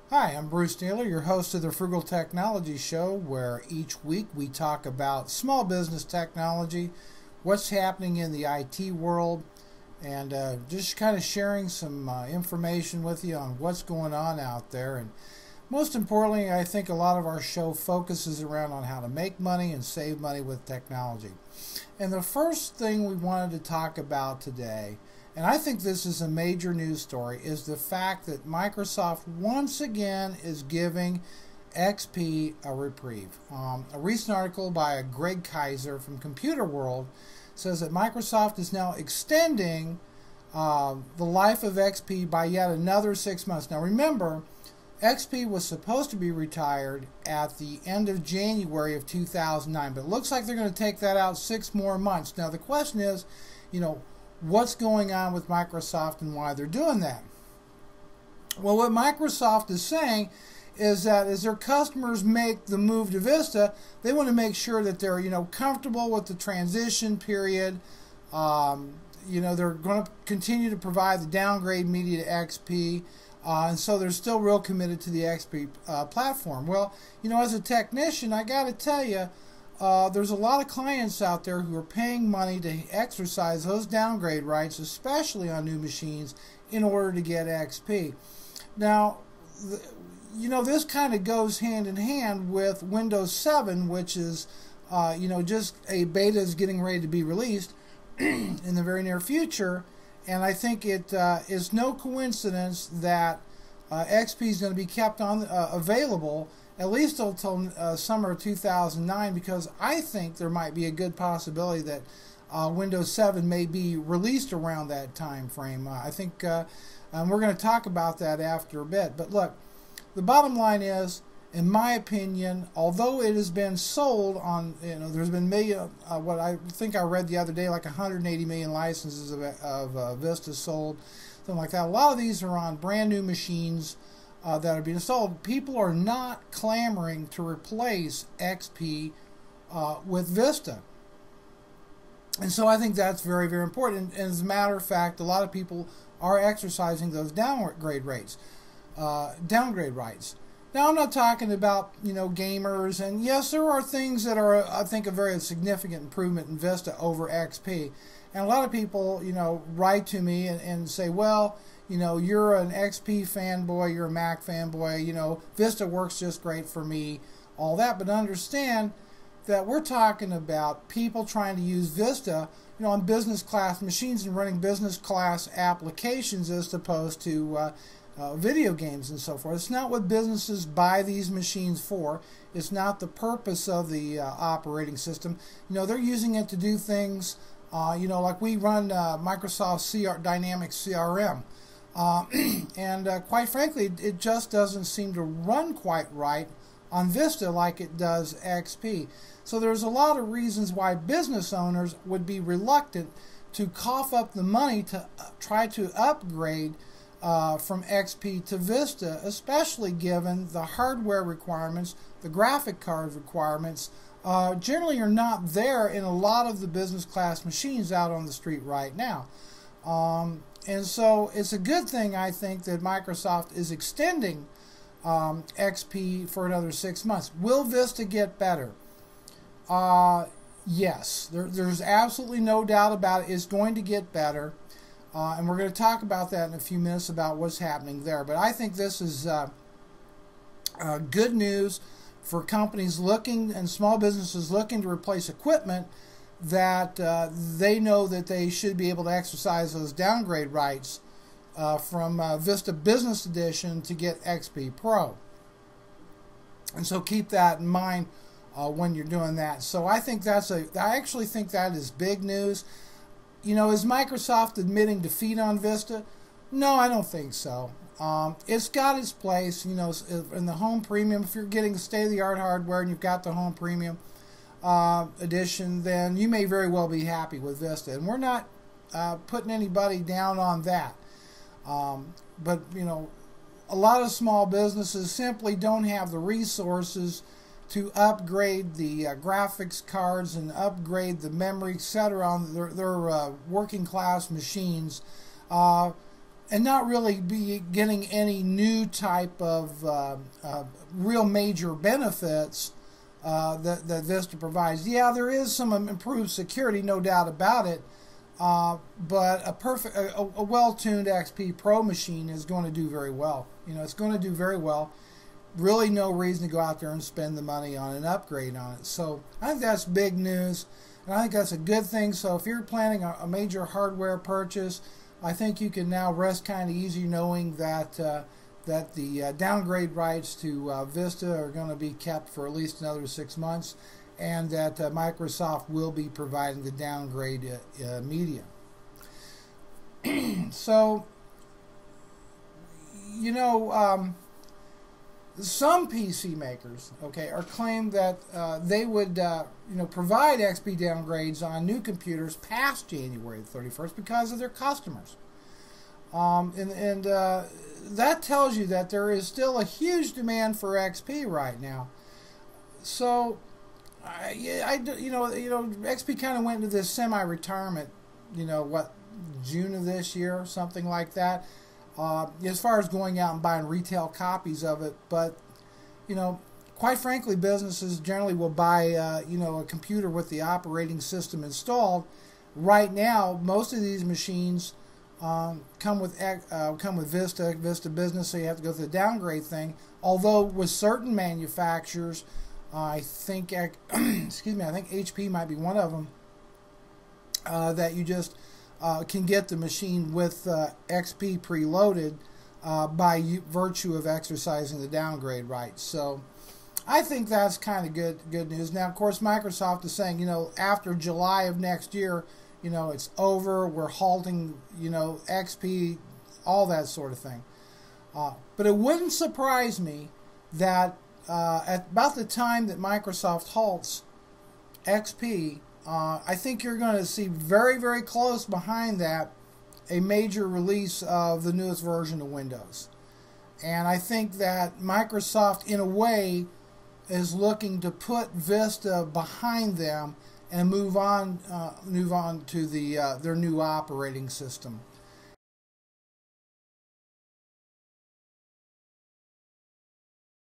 Hi, I'm Bruce Naylor, your host of the Frugal Technology Show, where each week we talk about small business technology, what's happening in the IT world, and just kind of sharing some information with you on what's going on out there. And most importantly, I think a lot of our show focuses around on how to make money and save money with technology. And the first thing we wanted to talk about today, and I think this is a major news story, is the fact that Microsoft once again is giving XP a reprieve. A recent article by Greg Kaiser from Computer World says that Microsoft is now extending the life of XP by yet another 6 months. Now remember, XP was supposed to be retired at the end of January of 2009, but it looks like they're going to take that out 6 more months. Now the question is, what's going on with Microsoft and why they're doing that? Well, what Microsoft is saying is that as their customers make the move to Vista, they want to make sure that they're comfortable with the transition period. They're going to continue to provide the downgrade media to XP, and so they're still real committed to the XP platform. Well, as a technician, I got to tell you, there's a lot of clients out there who are paying money to exercise those downgrade rights, especially on new machines, in order to get XP. Now, this kind of goes hand in hand with Windows 7, which is, just a beta is getting ready to be released in the very near future. And I think it is no coincidence that XP is going to be kept on available at least until summer of 2009, because I think there might be a good possibility that Windows 7 may be released around that time frame. I think and we're going to talk about that after a bit. But look, the bottom line is, in my opinion, although it has been sold on, there's been what I think I read the other day, like 180 million licenses of Vista sold, something like that. A lot of these are on brand new machines that are being sold. People are not clamoring to replace XP with Vista. And so I think that's very, very important. And as a matter of fact, a lot of people are exercising those downgrade rights. Now, I'm not talking about, gamers. And yes, there are things that are, I think, a very significant improvement in Vista over XP. And a lot of people, write to me and say, well, you're an XP fanboy, you're a Mac fanboy, Vista works just great for me, all that. But understand that we're talking about people trying to use Vista, on business class machines and running business class applications as opposed to video games and so forth. It's not what businesses buy these machines for. It's not the purpose of the operating system. They're using it to do things, like we run Microsoft Dynamics CRM. And quite frankly, it just doesn't seem to run quite right on Vista like it does XP. So there's a lot of reasons why business owners would be reluctant to cough up the money to try to upgrade from XP to Vista, especially given the hardware requirements, the graphic card requirements, generally are not there in a lot of the business class machines out on the street right now. And so it's a good thing, I think, that Microsoft is extending XP for another 6 months. Will Vista get better? Yes, there's absolutely no doubt about it. It's going to get better. And we're going to talk about that in a few minutes about what's happening there. But I think this is good news for companies looking and small businesses looking to replace equipment that they know that they should be able to exercise those downgrade rights from Vista Business Edition to get XP Pro. And so keep that in mind when you're doing that. So I think I actually think that is big news. Is Microsoft admitting defeat on Vista? No, I don't think so. It's got its place, in the Home Premium. If you're getting state-of-the-art hardware and you've got the Home Premium edition, then you may very well be happy with Vista. And we're not putting anybody down on that. But, a lot of small businesses simply don't have the resources to upgrade the graphics cards and upgrade the memory, etc. on their working class machines. and not really be getting any new type of real major benefits that Vista provides. Yeah, there is some improved security, no doubt about it, but a well-tuned XP Pro machine is going to do very well. It's going to do very well. Really no reason to go out there and spend the money on an upgrade on it. So I think that's big news, and I think that's a good thing. So if you're planning a major hardware purchase, I think you can now rest kind of easy knowing that the downgrade rights to Vista are going to be kept for at least another 6 months, and that Microsoft will be providing the downgrade media. So, some PC makers, are claimed that they would, provide XP downgrades on new computers past January 31st because of their customers. That tells you that there is still a huge demand for XP right now. So, XP kind of went into this semi-retirement, June of this year, something like that. As far as going out and buying retail copies of it, but quite frankly, businesses generally will buy a computer with the operating system installed. Right now, most of these machines come with Vista Business, so you have to go through the downgrade thing. Although with certain manufacturers, I think HP might be one of them, that you just can get the machine with XP preloaded by virtue of exercising the downgrade rights. So I think that's kind of good news. Now, of course, Microsoft is saying, after July of next year, it's over. We're halting, XP, all that sort of thing. But it wouldn't surprise me that at about the time that Microsoft halts XP, I think you're going to see very, very close behind that a major release of the newest version of Windows. And I think that Microsoft, in a way, is looking to put Vista behind them and move on to their new operating system.